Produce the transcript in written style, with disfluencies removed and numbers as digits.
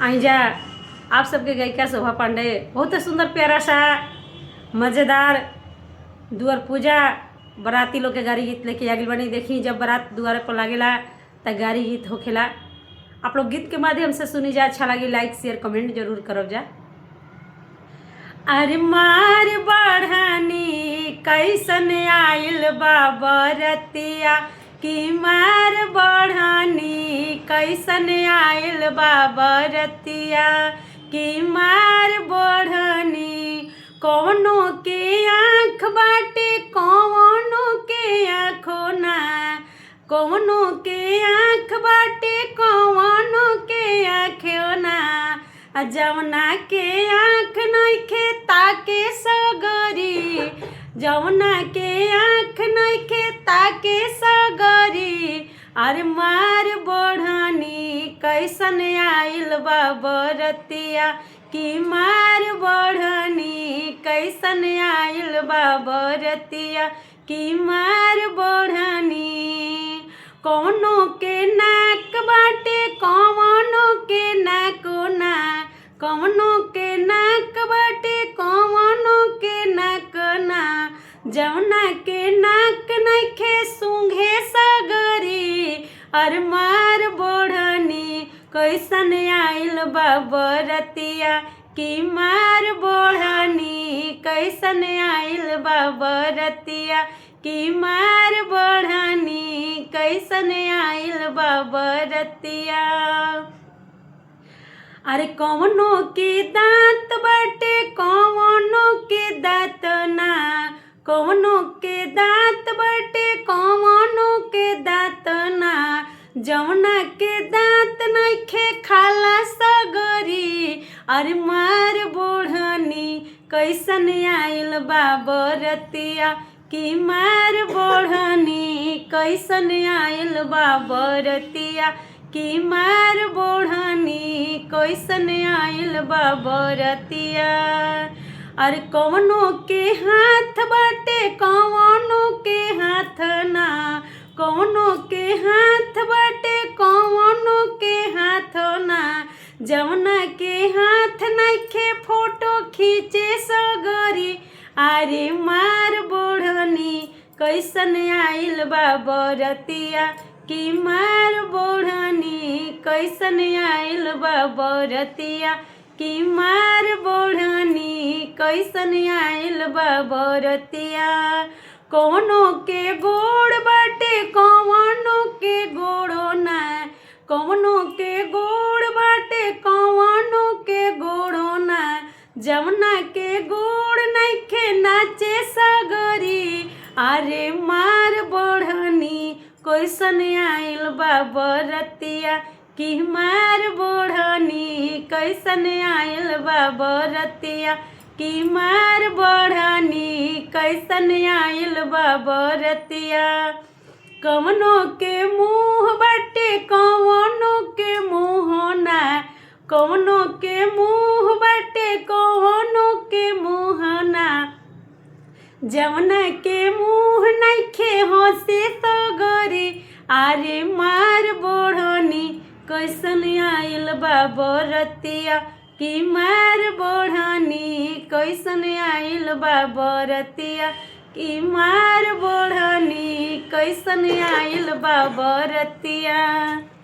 आइजा आप सबके गायिका शोभा पांडे बहुत सुंदर प्यारा सा मज़ेदार दुआर पूजा बराती लोग के गाड़ी गीत लेके आगिल बनी। देखी जब बारात दुआरे पर लागेला त गाड़ी गीत होखेला। आप लोग गीत के माध्यम से सुनी जा। अच्छा लगी लाइक शेयर कमेंट जरूर करब जा। अरे मार बढ़ानी कैसन आइल बाबा रतिया कि मार बढ़ानी कैसन आइल बाबा रतिया कि मार बढ़ानी कौनो के आँख बाटे कौनो के आँखो ना कौनो के आँख बाटे कौनो के आँखो ना जवना के आँख नइखे ताके सगरी जवना के आँख नइखे ताके सगरी अरे मार बढ़ानी कैसन आइल बाबा रतिया कि मार बढ़ानी कैसन आइल बाबा रतिया कि मार बढ़ानी कौनो के नाक बाटे कौनो के नाको ना कौनो के नाक बाटे कौनो के नाक ना जवना के नाक नइखे सूंघे सगरी अरे मार बढ़ानी कैसन आइल बाबा रतिया कि मार बढ़ानी कैसन आइल बाबा रतिया कि मार बढ़ानी कैसन आइल बाबा रतिया। अरे कौनो के दांत बाटे कौनो के दांत ना कौनो के दांत बाटे कौनो के दांत ना जवना के दांत नइखे खाला सगरी अरे मार बढ़ानी कैसन आइल बाबा रतिया कि मार बढ़ानी कैसन आइल बाबा रतिया कि मार बढ़ानी कैसन आइल बाबा रतिया। अरे कौनो के हाथ बाटे कौनो के हाथ ना कौनो के हाथ बाटे कौनो के हाथ ना जवना के हाथ नइखे फोटो खींचे सगरी अरे मार बढ़ानी कैसन आइल बाबा रतिया कि मार बढ़ानी कैसन आइल बाबा रतिया कि मार बढ़ानी कैसन आइल बाबा रतिया। कौनो के गोड़ बाटे कौनो के गोड़ो ना कौनो के गोड़ बाटे कौनो के गोड़ो ना जवना के गोड़ नइखे नाचे सगरी अरे मार बढ़ानी कैसन आइल बाबा रतिया कि मार बढ़ानी कैसन आइल बाबा रतिया कि मार बढ़ानी कैसन आइल बाबा रतिया। कौनो के मुँह बाटे कौनो के मुँह ना कौनो के मुँह बाटे कौनो के मुँह ना जवना के मुँह नइखे हंसे सगरी अरे मार बढ़ानी कैसन आइल बाबा रतिया कि मार बढ़ानी कैसन आइल बाबा रतिया कि मार बढ़ानी कैसन आइल बाबा रतिया।